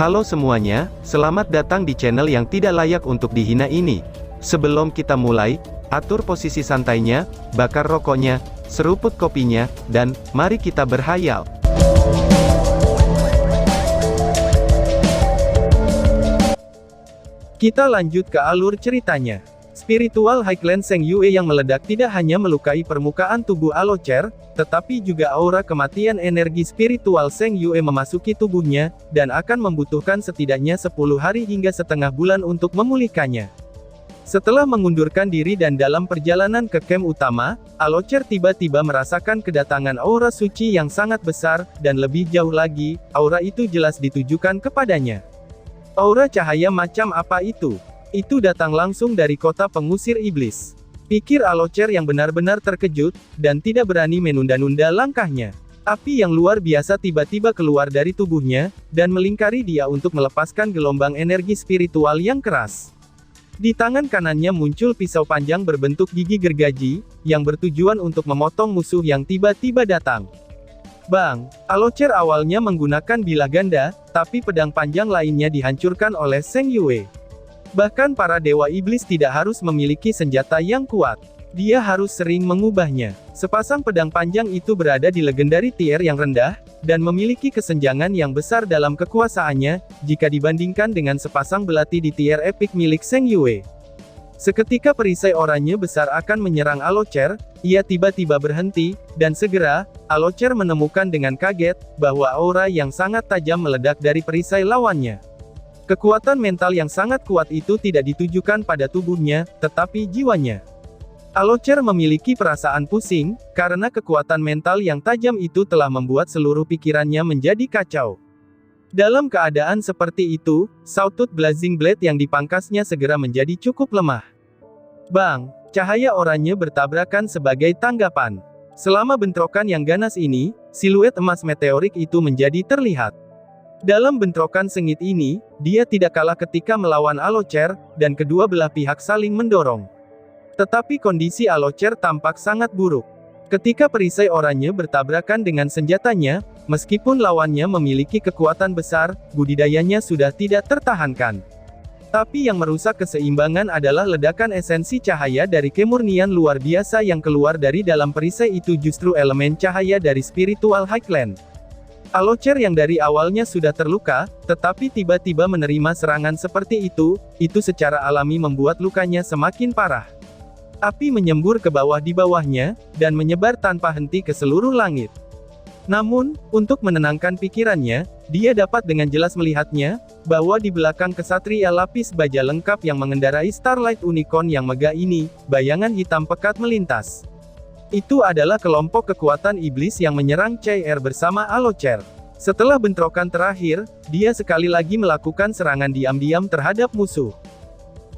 Halo semuanya, selamat datang di channel yang tidak layak untuk dihina ini. Sebelum kita mulai, atur posisi santainya, bakar rokoknya, seruput kopinya, dan mari kita berhayal. Kita lanjut ke alur ceritanya. Spiritual Highland Zheng Yue yang meledak tidak hanya melukai permukaan tubuh Alocer, tetapi juga aura kematian energi spiritual Zheng Yue memasuki tubuhnya, dan akan membutuhkan setidaknya 10 hari hingga setengah bulan untuk memulihkannya. Setelah mengundurkan diri dan dalam perjalanan ke camp utama, Alocer tiba-tiba merasakan kedatangan aura suci yang sangat besar, dan lebih jauh lagi, aura itu jelas ditujukan kepadanya. Aura cahaya macam apa itu? Itu datang langsung dari kota pengusir iblis. Pikir Alocer yang benar-benar terkejut, dan tidak berani menunda-nunda langkahnya. Api yang luar biasa tiba-tiba keluar dari tubuhnya, dan melingkari dia untuk melepaskan gelombang energi spiritual yang keras. Di tangan kanannya muncul pisau panjang berbentuk gigi gergaji, yang bertujuan untuk memotong musuh yang tiba-tiba datang. Bang! Alocer awalnya menggunakan bilah ganda, tapi pedang panjang lainnya dihancurkan oleh Zheng Yue. Bahkan para dewa iblis tidak harus memiliki senjata yang kuat. Dia harus sering mengubahnya. Sepasang pedang panjang itu berada di legendary tier yang rendah, dan memiliki kesenjangan yang besar dalam kekuasaannya, jika dibandingkan dengan sepasang belati di tier epic milik Zheng Yue. Seketika perisai oranye besar akan menyerang Alocer, ia tiba-tiba berhenti, dan segera, Alocer menemukan dengan kaget, bahwa aura yang sangat tajam meledak dari perisai lawannya. Kekuatan mental yang sangat kuat itu tidak ditujukan pada tubuhnya, tetapi jiwanya. Alocer memiliki perasaan pusing, karena kekuatan mental yang tajam itu telah membuat seluruh pikirannya menjadi kacau. Dalam keadaan seperti itu, Sawtooth Blazing Blade yang dipangkasnya segera menjadi cukup lemah. Bang! Cahaya oranye bertabrakan sebagai tanggapan. Selama bentrokan yang ganas ini, siluet emas meteorik itu menjadi terlihat. Dalam bentrokan sengit ini, dia tidak kalah ketika melawan Alocer, dan kedua belah pihak saling mendorong. Tetapi kondisi Alocer tampak sangat buruk. Ketika perisai oranye bertabrakan dengan senjatanya, meskipun lawannya memiliki kekuatan besar, budidayanya sudah tidak tertahankan. Tapi yang merusak keseimbangan adalah ledakan esensi cahaya dari kemurnian luar biasa yang keluar dari dalam perisai itu justru elemen cahaya dari spiritual Highland. Alocer yang dari awalnya sudah terluka, tetapi tiba-tiba menerima serangan seperti itu secara alami membuat lukanya semakin parah. Api menyembur ke bawah di bawahnya, dan menyebar tanpa henti ke seluruh langit. Namun, untuk menenangkan pikirannya, dia dapat dengan jelas melihatnya, bahwa di belakang kesatria lapis baja lengkap yang mengendarai Starlight Unicorn yang megah ini, bayangan hitam pekat melintas. Itu adalah kelompok kekuatan iblis yang menyerang CR bersama Alocer. Setelah bentrokan terakhir, dia sekali lagi melakukan serangan diam-diam terhadap musuh.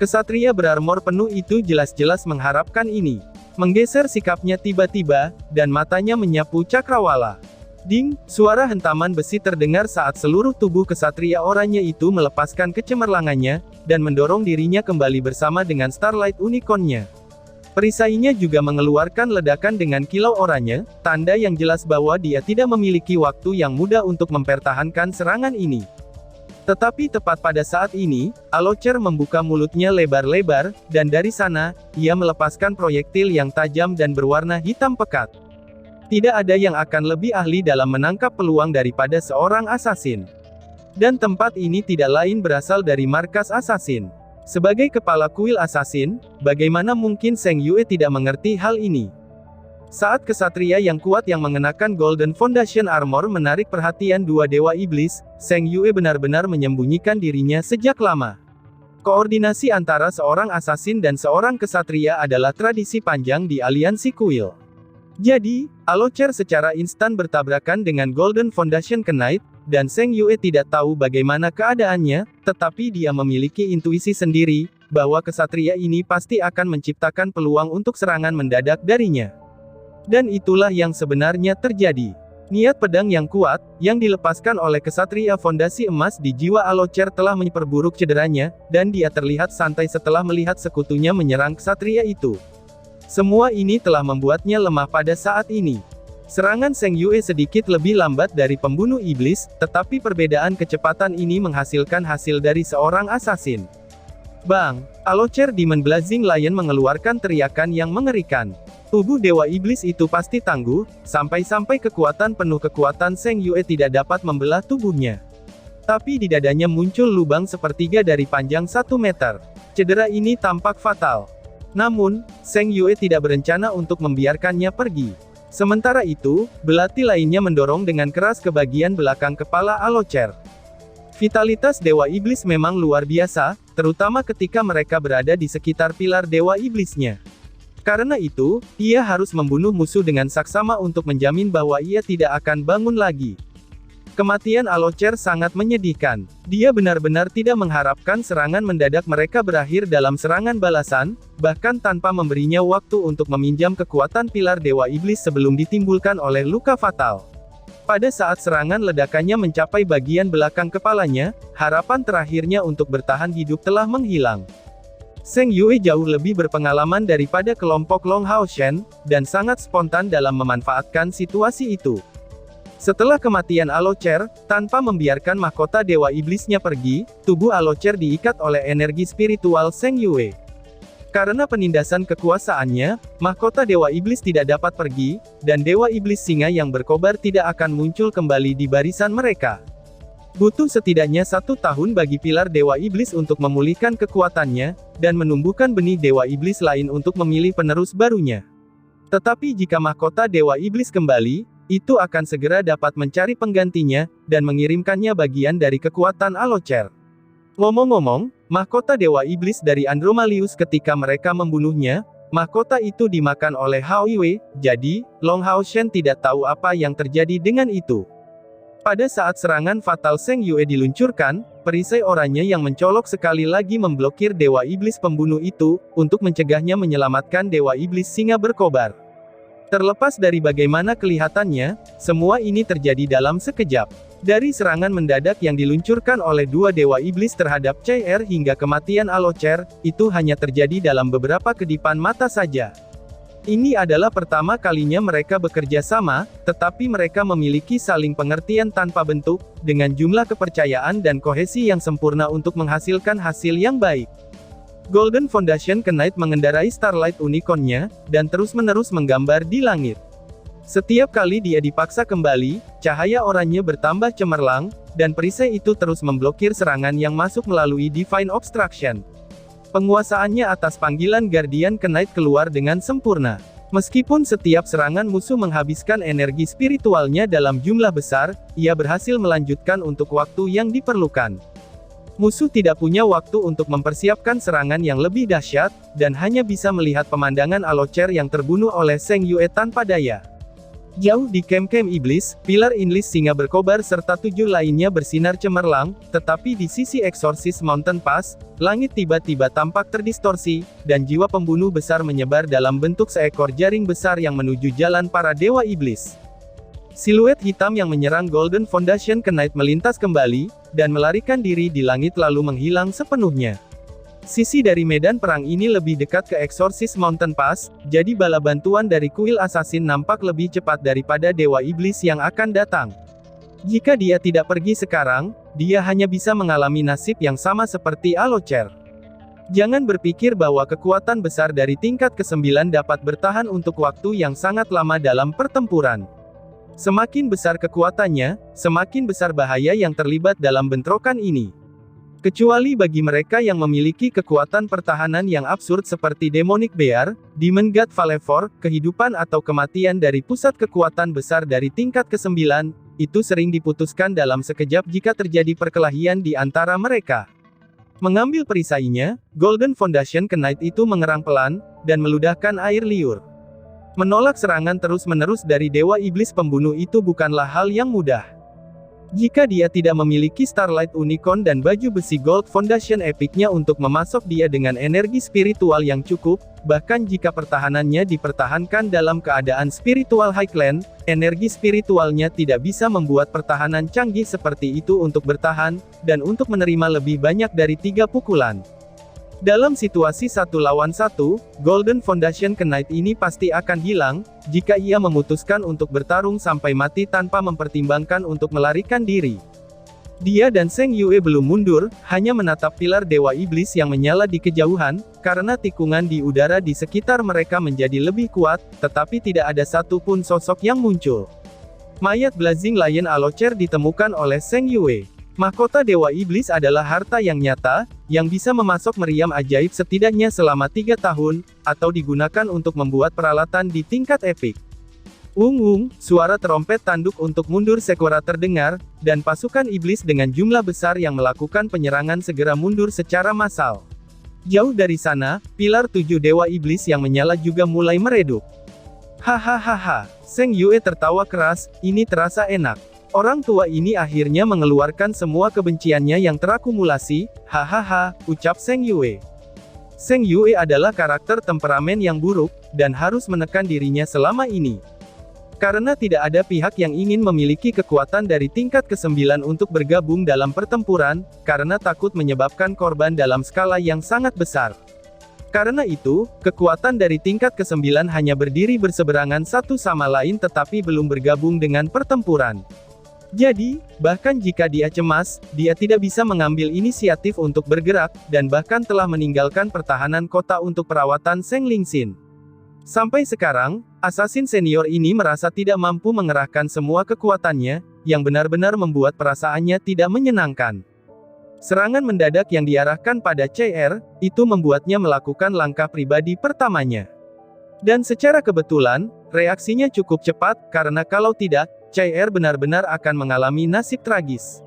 Kesatria berarmor penuh itu jelas-jelas mengharapkan ini. Menggeser sikapnya tiba-tiba, dan matanya menyapu cakrawala. Ding! Suara hentaman besi terdengar saat seluruh tubuh kesatria oranye itu melepaskan kecemerlangannya, dan mendorong dirinya kembali bersama dengan Starlight Unicorn-nya. Perisainya juga mengeluarkan ledakan dengan kilau oranye, tanda yang jelas bahwa dia tidak memiliki waktu yang mudah untuk mempertahankan serangan ini. Tetapi tepat pada saat ini, Alocer membuka mulutnya lebar-lebar, dan dari sana, ia melepaskan proyektil yang tajam dan berwarna hitam pekat. Tidak ada yang akan lebih ahli dalam menangkap peluang daripada seorang asasin. Dan tempat ini tidak lain berasal dari markas asasin. Sebagai kepala kuil asasin, bagaimana mungkin Zheng Yue tidak mengerti hal ini? Saat kesatria yang kuat yang mengenakan Golden Foundation Armor menarik perhatian dua dewa iblis, Zheng Yue benar-benar menyembunyikan dirinya sejak lama. Koordinasi antara seorang asasin dan seorang kesatria adalah tradisi panjang di aliansi kuil. Jadi, Alocer secara instan bertabrakan dengan Golden Foundation Knight, dan Zheng Yue tidak tahu bagaimana keadaannya, tetapi dia memiliki intuisi sendiri, bahwa kesatria ini pasti akan menciptakan peluang untuk serangan mendadak darinya. Dan itulah yang sebenarnya terjadi. Niat pedang yang kuat, yang dilepaskan oleh kesatria fondasi emas di jiwa Alocer telah memperburuk cederanya, dan dia terlihat santai setelah melihat sekutunya menyerang kesatria itu. Semua ini telah membuatnya lemah pada saat ini. Serangan Seng Yue sedikit lebih lambat dari pembunuh iblis, tetapi perbedaan kecepatan ini menghasilkan hasil dari seorang asasin. Bang! Alocer Demon Blazing Lion mengeluarkan teriakan yang mengerikan. Tubuh Dewa Iblis itu pasti tangguh, sampai-sampai kekuatan penuh kekuatan Seng Yue tidak dapat membelah tubuhnya. Tapi di dadanya muncul lubang sepertiga dari panjang 1 meter. Cedera ini tampak fatal. Namun, Seng Yue tidak berencana untuk membiarkannya pergi. Sementara itu, belati lainnya mendorong dengan keras ke bagian belakang kepala Alocer. Vitalitas Dewa Iblis memang luar biasa, terutama ketika mereka berada di sekitar pilar Dewa Iblisnya. Karena itu, ia harus membunuh musuh dengan saksama untuk menjamin bahwa ia tidak akan bangun lagi. Kematian Alocer sangat menyedihkan. Dia benar-benar tidak mengharapkan serangan mendadak mereka berakhir dalam serangan balasan, bahkan tanpa memberinya waktu untuk meminjam kekuatan pilar Dewa Iblis sebelum ditimbulkan oleh luka fatal. Pada saat serangan ledakannya mencapai bagian belakang kepalanya, harapan terakhirnya untuk bertahan hidup telah menghilang. Seng Yue jauh lebih berpengalaman daripada kelompok Long Hao Shen, dan sangat spontan dalam memanfaatkan situasi itu. Setelah kematian Alocer, tanpa membiarkan mahkota Dewa Iblisnya pergi, tubuh Alocer diikat oleh energi spiritual Seng Yue. Karena penindasan kekuasaannya, mahkota Dewa Iblis tidak dapat pergi, dan Dewa Iblis Singa yang berkobar tidak akan muncul kembali di barisan mereka. Butuh setidaknya 1 tahun bagi pilar Dewa Iblis untuk memulihkan kekuatannya, dan menumbuhkan benih Dewa Iblis lain untuk memilih penerus barunya. Tetapi jika mahkota Dewa Iblis kembali, itu akan segera dapat mencari penggantinya, dan mengirimkannya bagian dari kekuatan Alocer. Ngomong-ngomong, mahkota Dewa Iblis dari Andromalius ketika mereka membunuhnya, mahkota itu dimakan oleh Hao Yue, jadi, Long Hao Shen tidak tahu apa yang terjadi dengan itu. Pada saat serangan fatal Seng Yue diluncurkan, perisai oranye yang mencolok sekali lagi memblokir Dewa Iblis pembunuh itu, untuk mencegahnya menyelamatkan Dewa Iblis Singa berkobar. Terlepas dari bagaimana kelihatannya, semua ini terjadi dalam sekejap. Dari serangan mendadak yang diluncurkan oleh 2 Dewa Iblis terhadap CR hingga kematian Alocer, itu hanya terjadi dalam beberapa kedipan mata saja. Ini adalah pertama kalinya mereka bekerja sama, tetapi mereka memiliki saling pengertian tanpa bentuk, dengan jumlah kepercayaan dan kohesi yang sempurna untuk menghasilkan hasil yang baik. Golden Foundation Knight mengendarai Starlight Unicorn-nya, dan terus-menerus menggambar di langit. Setiap kali dia dipaksa kembali, cahaya oranye bertambah cemerlang, dan perisai itu terus memblokir serangan yang masuk melalui Divine Obstruction. Penguasaannya atas panggilan Guardian Knight keluar dengan sempurna. Meskipun setiap serangan musuh menghabiskan energi spiritualnya dalam jumlah besar, ia berhasil melanjutkan untuk waktu yang diperlukan. Musuh tidak punya waktu untuk mempersiapkan serangan yang lebih dahsyat, dan hanya bisa melihat pemandangan Alocer yang terbunuh oleh Seng Yue tanpa daya. Jauh di kem-kem iblis, pilar Inlis Singa berkobar serta 7 lainnya bersinar cemerlang, tetapi di sisi Exorcist Mountain Pass, langit tiba-tiba tampak terdistorsi, dan jiwa pembunuh besar menyebar dalam bentuk seekor jaring besar yang menuju jalan para Dewa Iblis. Siluet hitam yang menyerang Golden Foundation Knight melintas kembali, dan melarikan diri di langit lalu menghilang sepenuhnya. Sisi dari medan perang ini lebih dekat ke Exorcist Mountain Pass, jadi bala bantuan dari kuil assassin nampak lebih cepat daripada Dewa Iblis yang akan datang. Jika dia tidak pergi sekarang, dia hanya bisa mengalami nasib yang sama seperti Alocer. Jangan berpikir bahwa kekuatan besar dari tingkat ke-9 dapat bertahan untuk waktu yang sangat lama dalam pertempuran. Semakin besar kekuatannya, semakin besar bahaya yang terlibat dalam bentrokan ini. Kecuali bagi mereka yang memiliki kekuatan pertahanan yang absurd seperti Demonic Bear, Demon God Valevor, kehidupan atau kematian dari pusat kekuatan besar dari tingkat ke-9, itu sering diputuskan dalam sekejap jika terjadi perkelahian di antara mereka. Mengambil perisainya, Golden Foundation Knight itu mengerang pelan, dan meludahkan air liur. Menolak serangan terus-menerus dari Dewa Iblis pembunuh itu bukanlah hal yang mudah. Jika dia tidak memiliki Starlight Unicorn dan baju besi Gold Foundation epicnya untuk memasok dia dengan energi spiritual yang cukup, bahkan jika pertahanannya dipertahankan dalam keadaan spiritual Highland, energi spiritualnya tidak bisa membuat pertahanan canggih seperti itu untuk bertahan, dan untuk menerima lebih banyak dari 3 pukulan. Dalam situasi 1 lawan 1, Golden Foundation Knight ini pasti akan hilang, jika ia memutuskan untuk bertarung sampai mati tanpa mempertimbangkan untuk melarikan diri. Dia dan Zheng Yue belum mundur, hanya menatap pilar Dewa Iblis yang menyala di kejauhan, karena tikungan di udara di sekitar mereka menjadi lebih kuat, tetapi tidak ada satupun sosok yang muncul. Mayat Blazing Lion Alocer ditemukan oleh Zheng Yue. Mahkota Dewa Iblis adalah harta yang nyata, yang bisa memasok meriam ajaib setidaknya selama 3 tahun, atau digunakan untuk membuat peralatan di tingkat epik. Suara trompet tanduk untuk mundur segera terdengar, dan pasukan iblis dengan jumlah besar yang melakukan penyerangan segera mundur secara massal. Jauh dari sana, pilar 7 Dewa Iblis yang menyala juga mulai meredup. Hahaha, Zheng Yue tertawa keras, ini terasa enak. Orang tua ini akhirnya mengeluarkan semua kebenciannya yang terakumulasi, hahaha, ucap Zheng Yue. Zheng Yue adalah karakter temperamen yang buruk, dan harus menekan dirinya selama ini. Karena tidak ada pihak yang ingin memiliki kekuatan dari tingkat ke-9 untuk bergabung dalam pertempuran, karena takut menyebabkan korban dalam skala yang sangat besar. Karena itu, kekuatan dari tingkat ke-9 hanya berdiri berseberangan satu sama lain tetapi belum bergabung dengan pertempuran. Jadi, bahkan jika dia cemas, dia tidak bisa mengambil inisiatif untuk bergerak, dan bahkan telah meninggalkan pertahanan kota untuk perawatan Zheng Lingxin. Sampai sekarang, assassin senior ini merasa tidak mampu mengerahkan semua kekuatannya, yang benar-benar membuat perasaannya tidak menyenangkan. Serangan mendadak yang diarahkan pada CR, itu membuatnya melakukan langkah pribadi pertamanya. Dan secara kebetulan, reaksinya cukup cepat, karena kalau tidak, CR benar-benar akan mengalami nasib tragis.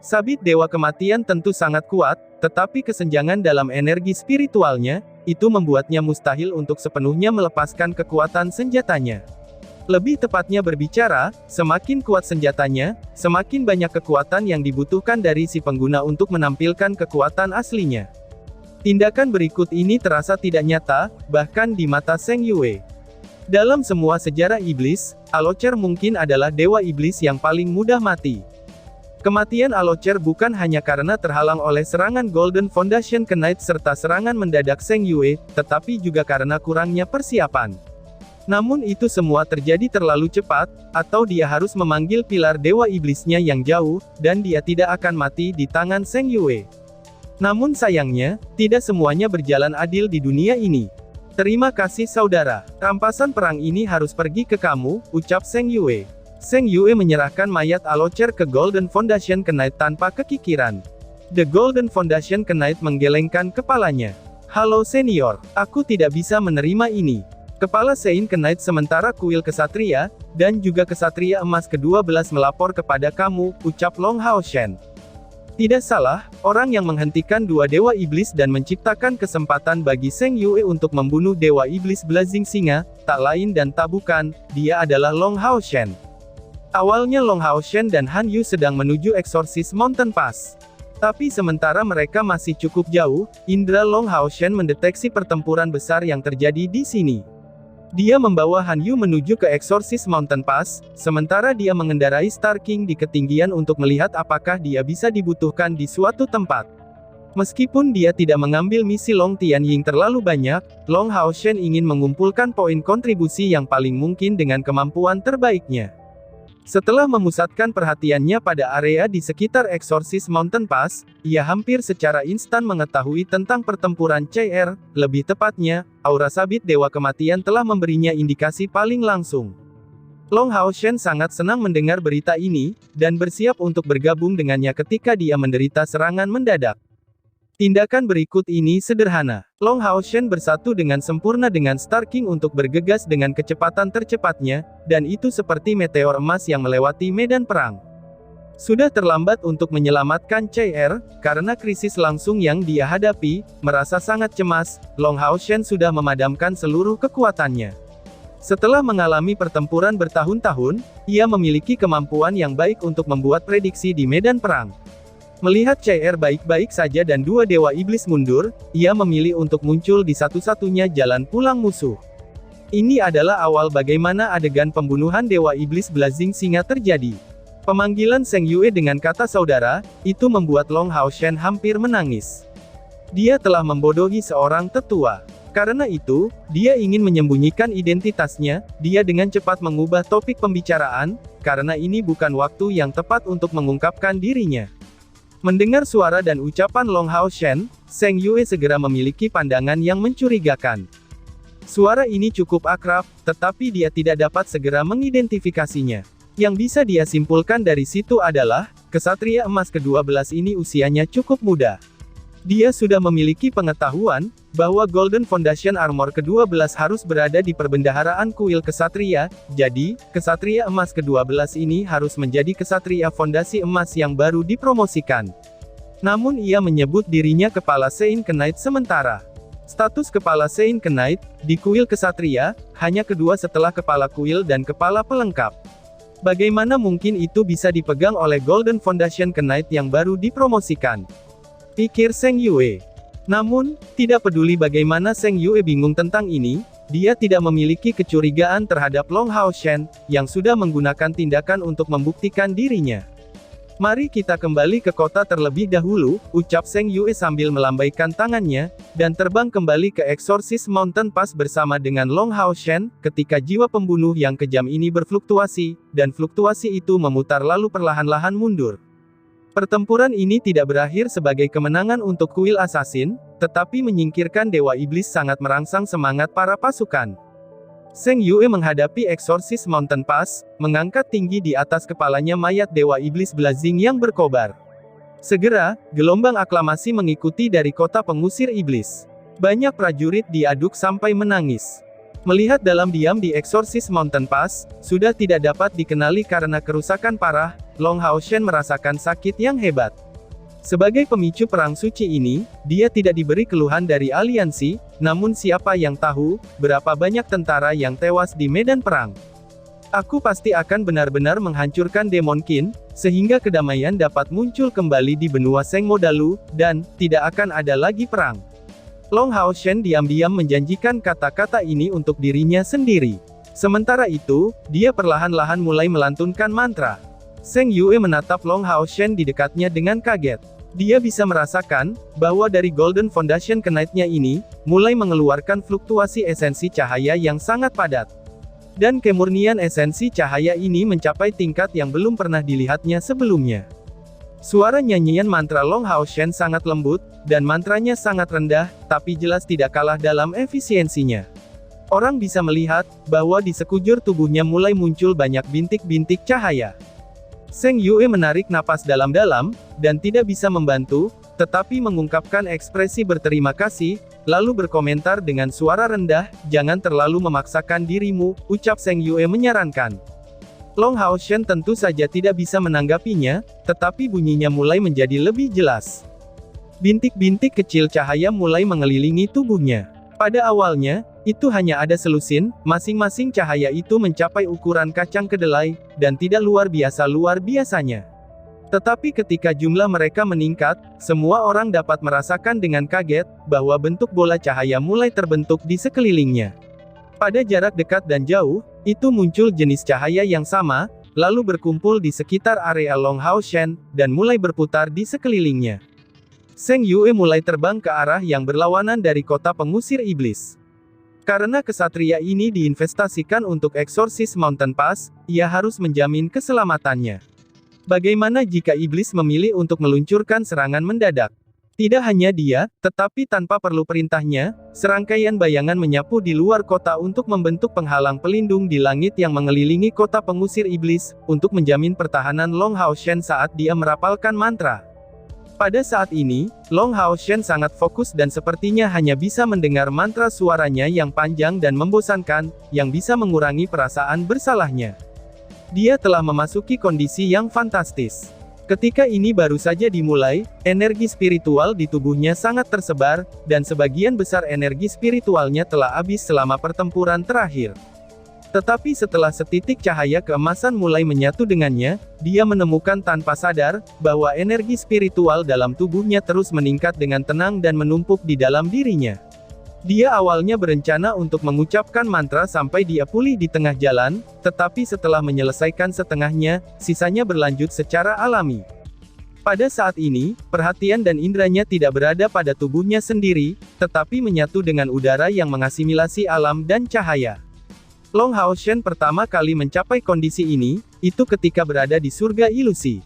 Sabit Dewa Kematian tentu sangat kuat, tetapi kesenjangan dalam energi spiritualnya, itu membuatnya mustahil untuk sepenuhnya melepaskan kekuatan senjatanya. Lebih tepatnya berbicara, semakin kuat senjatanya, semakin banyak kekuatan yang dibutuhkan dari si pengguna untuk menampilkan kekuatan aslinya. Tindakan berikut ini terasa tidak nyata, bahkan di mata Zheng Yue. Dalam semua sejarah iblis, Alocer mungkin adalah Dewa Iblis yang paling mudah mati. Kematian Alocer bukan hanya karena terhalang oleh serangan Golden Foundation Knight serta serangan mendadak Zheng Yue, tetapi juga karena kurangnya persiapan. Namun itu semua terjadi terlalu cepat, atau dia harus memanggil pilar Dewa Iblisnya yang jauh, dan dia tidak akan mati di tangan Zheng Yue. Namun sayangnya, tidak semuanya berjalan adil di dunia ini. Terima kasih saudara, rampasan perang ini harus pergi ke kamu, ucap Zheng Yue. Zheng Yue menyerahkan mayat Alocer ke Golden Foundation Knight tanpa kekikiran. The Golden Foundation Knight menggelengkan kepalanya. Halo senior, aku tidak bisa menerima ini. Kepala Sein Knight sementara kuil kesatria, dan juga kesatria emas ke-12 melapor kepada kamu, ucap Long Hao Shen. Tidak salah, orang yang menghentikan dua Dewa Iblis dan menciptakan kesempatan bagi Zheng Yue untuk membunuh Dewa Iblis Blazing Singa, tak lain dan tak bukan, dia adalah Long Hao Shen. Awalnya Long Hao Shen dan Han Yu sedang menuju Exorcist Mountain Pass. Tapi sementara mereka masih cukup jauh, indera Long Hao Shen mendeteksi pertempuran besar yang terjadi di sini. Dia membawa Han Yu menuju ke Exorcist Mountain Pass, sementara dia mengendarai Star King di ketinggian untuk melihat apakah dia bisa dibutuhkan di suatu tempat. Meskipun dia tidak mengambil misi Long Tianying terlalu banyak, Long Hao Shen ingin mengumpulkan poin kontribusi yang paling mungkin dengan kemampuan terbaiknya. Setelah memusatkan perhatiannya pada area di sekitar Exorcist Mountain Pass, ia hampir secara instan mengetahui tentang pertempuran CR, lebih tepatnya, aura sabit Dewa Kematian telah memberinya indikasi paling langsung. Long Hao Shen sangat senang mendengar berita ini, dan bersiap untuk bergabung dengannya ketika dia menderita serangan mendadak. Tindakan berikut ini sederhana. Long Hao Shen bersatu dengan sempurna dengan Star King untuk bergegas dengan kecepatan tercepatnya, dan itu seperti meteor emas yang melewati medan perang. Sudah terlambat untuk menyelamatkan CR, karena krisis langsung yang dia hadapi, merasa sangat cemas, Long Hao Shen sudah memadamkan seluruh kekuatannya. Setelah mengalami pertempuran bertahun-tahun, ia memiliki kemampuan yang baik untuk membuat prediksi di medan perang. Melihat CR baik-baik saja dan dua Dewa Iblis mundur, ia memilih untuk muncul di satu-satunya jalan pulang musuh. Ini adalah awal bagaimana adegan pembunuhan Dewa Iblis Blazing Singa terjadi. Pemanggilan Zheng Yue dengan kata saudara, itu membuat Long Hao Shen hampir menangis. Dia telah membodohi seorang tetua. Karena itu, dia ingin menyembunyikan identitasnya. Dia dengan cepat mengubah topik pembicaraan, karena ini bukan waktu yang tepat untuk mengungkapkan dirinya. Mendengar suara dan ucapan Long Hao Shen, Zheng Yue segera memiliki pandangan yang mencurigakan. Suara ini cukup akrab, tetapi dia tidak dapat segera mengidentifikasinya. Yang bisa dia simpulkan dari situ adalah, kesatria emas ke-12 ini usianya cukup muda. Dia sudah memiliki pengetahuan, bahwa Golden Foundation Armor ke-12 harus berada di perbendaharaan kuil kesatria, jadi, kesatria emas ke-12 ini harus menjadi kesatria fondasi emas yang baru dipromosikan. Namun ia menyebut dirinya Kepala Sein Knight sementara. Status Kepala Sein Knight, di kuil kesatria, hanya kedua setelah Kepala Kuil dan Kepala Pelengkap. Bagaimana mungkin itu bisa dipegang oleh Golden Foundation Knight yang baru dipromosikan? Pikir Zheng Yue. Namun, tidak peduli bagaimana Zheng Yue bingung tentang ini, dia tidak memiliki kecurigaan terhadap Long Hao Shen, yang sudah menggunakan tindakan untuk membuktikan dirinya. Mari kita kembali ke kota terlebih dahulu, ucap Zheng Yue sambil melambaikan tangannya, dan terbang kembali ke Exorcist Mountain Pass bersama dengan Long Hao Shen, ketika jiwa pembunuh yang kejam ini berfluktuasi, dan fluktuasi itu memutar lalu perlahan-lahan mundur. Pertempuran ini tidak berakhir sebagai kemenangan untuk kuil assassin, tetapi menyingkirkan Dewa Iblis sangat merangsang semangat para pasukan. Zheng Yue menghadapi Exorcist Mountain Pass, mengangkat tinggi di atas kepalanya mayat Dewa Iblis Blazing yang berkobar. Segera, gelombang aklamasi mengikuti dari kota pengusir iblis. Banyak prajurit diaduk sampai menangis. Melihat dalam diam di Exorcist Mountain Pass, sudah tidak dapat dikenali karena kerusakan parah, Long Hao Shen merasakan sakit yang hebat. Sebagai pemicu perang suci ini, dia tidak diberi keluhan dari aliansi, namun siapa yang tahu, berapa banyak tentara yang tewas di medan perang. Aku pasti akan benar-benar menghancurkan Demon Qin, sehingga kedamaian dapat muncul kembali di benua Zheng Modalu, dan, tidak akan ada lagi perang. Long Hao Shen diam-diam menjanjikan kata-kata ini untuk dirinya sendiri. Sementara itu, dia perlahan-lahan mulai melantunkan mantra. Zheng Yue menatap Long Hao Shen di dekatnya dengan kaget. Dia bisa merasakan, bahwa dari Golden Foundation Knight-nya ini, mulai mengeluarkan fluktuasi esensi cahaya yang sangat padat. Dan kemurnian esensi cahaya ini mencapai tingkat yang belum pernah dilihatnya sebelumnya. Suara nyanyian mantra Long Hao Shen sangat lembut, dan mantranya sangat rendah, tapi jelas tidak kalah dalam efisiensinya. Orang bisa melihat, bahwa di sekujur tubuhnya mulai muncul banyak bintik-bintik cahaya. Zheng Yue menarik napas dalam-dalam, dan tidak bisa membantu, tetapi mengungkapkan ekspresi berterima kasih, lalu berkomentar dengan suara rendah, "Jangan terlalu memaksakan dirimu," ucap Zheng Yue menyarankan. Long Hao Shen tentu saja tidak bisa menanggapinya, tetapi bunyinya mulai menjadi lebih jelas. Bintik-bintik kecil cahaya mulai mengelilingi tubuhnya. Pada awalnya, itu hanya ada selusin, masing-masing cahaya itu mencapai ukuran kacang kedelai, dan tidak luar biasanya. Tetapi ketika jumlah mereka meningkat, semua orang dapat merasakan dengan kaget, bahwa bentuk bola cahaya mulai terbentuk di sekelilingnya. Pada jarak dekat dan jauh, itu muncul jenis cahaya yang sama, lalu berkumpul di sekitar area Long Hao Shen, dan mulai berputar di sekelilingnya. Zheng Yue mulai terbang ke arah yang berlawanan dari kota pengusir iblis. Karena kesatria ini diinvestasikan untuk Exorcist Mountain Pass, ia harus menjamin keselamatannya. Bagaimana jika iblis memilih untuk meluncurkan serangan mendadak? Tidak hanya dia, tetapi tanpa perlu perintahnya, serangkaian bayangan menyapu di luar kota untuk membentuk penghalang pelindung di langit yang mengelilingi kota pengusir iblis, untuk menjamin pertahanan Long Hao Shen saat dia merapalkan mantra. Pada saat ini, Long Hao Shen sangat fokus dan sepertinya hanya bisa mendengar mantra suaranya yang panjang dan membosankan, yang bisa mengurangi perasaan bersalahnya. Dia telah memasuki kondisi yang fantastis. Ketika ini baru saja dimulai, energi spiritual di tubuhnya sangat tersebar, dan sebagian besar energi spiritualnya telah habis selama pertempuran terakhir. Tetapi setelah setitik cahaya keemasan mulai menyatu dengannya, dia menemukan tanpa sadar, bahwa energi spiritual dalam tubuhnya terus meningkat dengan tenang dan menumpuk di dalam dirinya. Dia awalnya berencana untuk mengucapkan mantra sampai dia pulih di tengah jalan, tetapi setelah menyelesaikan setengahnya, sisanya berlanjut secara alami. Pada saat ini, perhatian dan indranya tidak berada pada tubuhnya sendiri, tetapi menyatu dengan udara yang mengasimilasi alam dan cahaya. Long Hao Shen pertama kali mencapai kondisi ini, itu ketika berada di surga ilusi.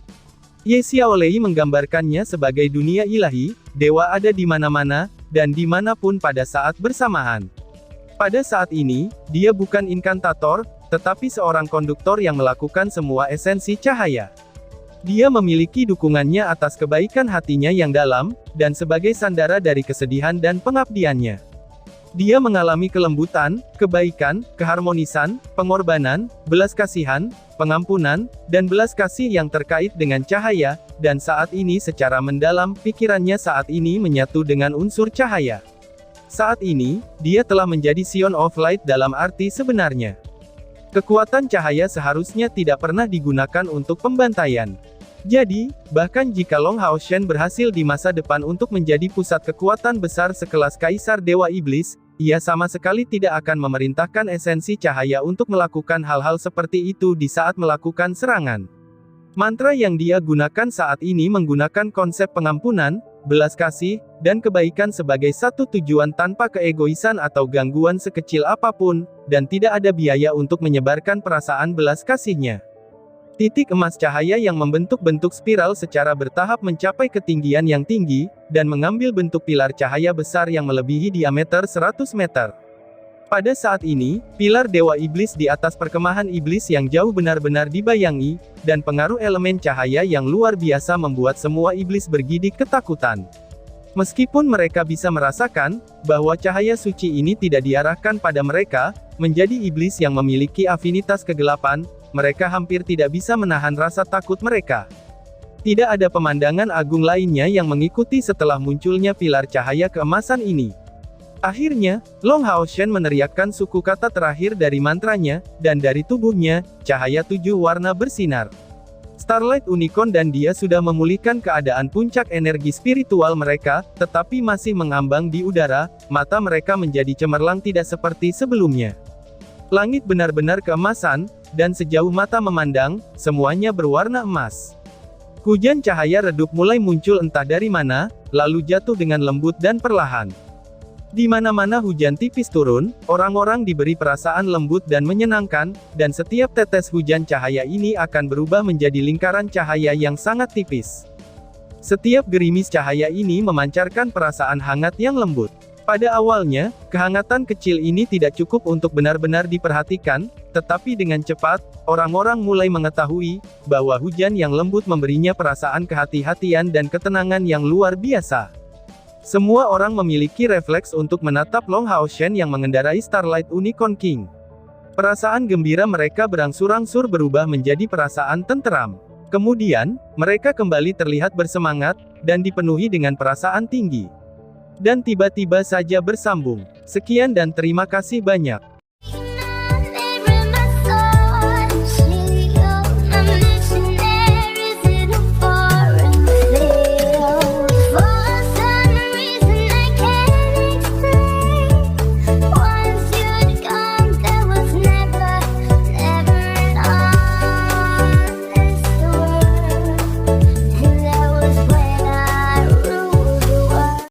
Ye Xiaolei menggambarkannya sebagai dunia ilahi, dewa ada di mana-mana, dan dimanapun pada saat bersamaan. Pada saat ini, dia bukan inkantator, tetapi seorang konduktor yang melakukan semua esensi cahaya. Dia memiliki dukungannya atas kebaikan hatinya yang dalam, dan sebagai sandara dari kesedihan dan pengabdiannya. Dia mengalami kelembutan, kebaikan, keharmonisan, pengorbanan, belas kasihan, pengampunan, dan belas kasih yang terkait dengan cahaya, dan saat ini secara mendalam, pikirannya saat ini menyatu dengan unsur cahaya. Saat ini, dia telah menjadi Sion of Light dalam arti sebenarnya. Kekuatan cahaya seharusnya tidak pernah digunakan untuk pembantaian. Jadi, bahkan jika Long Hao Shen berhasil di masa depan untuk menjadi pusat kekuatan besar sekelas Kaisar Dewa Iblis, ia sama sekali tidak akan memerintahkan esensi cahaya untuk melakukan hal-hal seperti itu di saat melakukan serangan. Mantra yang dia gunakan saat ini menggunakan konsep pengampunan, belas kasih, dan kebaikan sebagai satu tujuan tanpa keegoisan atau gangguan sekecil apapun, dan tidak ada biaya untuk menyebarkan perasaan belas kasihnya. Titik emas cahaya yang membentuk bentuk spiral secara bertahap mencapai ketinggian yang tinggi, dan mengambil bentuk pilar cahaya besar yang melebihi diameter 100 meter. Pada saat ini, pilar Dewa Iblis di atas perkemahan iblis yang jauh benar-benar dibayangi, dan pengaruh elemen cahaya yang luar biasa membuat semua iblis bergidik ketakutan. Meskipun mereka bisa merasakan, bahwa cahaya suci ini tidak diarahkan pada mereka, menjadi iblis yang memiliki afinitas kegelapan, mereka hampir tidak bisa menahan rasa takut mereka. Tidak ada pemandangan agung lainnya yang mengikuti setelah munculnya pilar cahaya keemasan ini. Akhirnya, Long Hao Shen meneriakkan suku kata terakhir dari mantranya, dan dari tubuhnya, cahaya 7 warna bersinar. Starlight Unicorn dan dia sudah memulihkan keadaan puncak energi spiritual mereka, tetapi masih mengambang di udara, mata mereka menjadi cemerlang tidak seperti sebelumnya. Langit benar-benar keemasan, dan sejauh mata memandang, semuanya berwarna emas. Hujan cahaya redup mulai muncul entah dari mana, lalu jatuh dengan lembut dan perlahan. Di mana-mana hujan tipis turun, orang-orang diberi perasaan lembut dan menyenangkan, dan setiap tetes hujan cahaya ini akan berubah menjadi lingkaran cahaya yang sangat tipis. Setiap gerimis cahaya ini memancarkan perasaan hangat yang lembut. Pada awalnya, kehangatan kecil ini tidak cukup untuk benar-benar diperhatikan, tetapi dengan cepat, orang-orang mulai mengetahui, bahwa hujan yang lembut memberinya perasaan kehati-hatian dan ketenangan yang luar biasa. Semua orang memiliki refleks untuk menatap Long Hao Shen yang mengendarai Starlight Unicorn King. Perasaan gembira mereka berangsur-angsur berubah menjadi perasaan tenteram. Kemudian, mereka kembali terlihat bersemangat, dan dipenuhi dengan perasaan tinggi. Dan tiba-tiba saja bersambung. Sekian dan terima kasih banyak.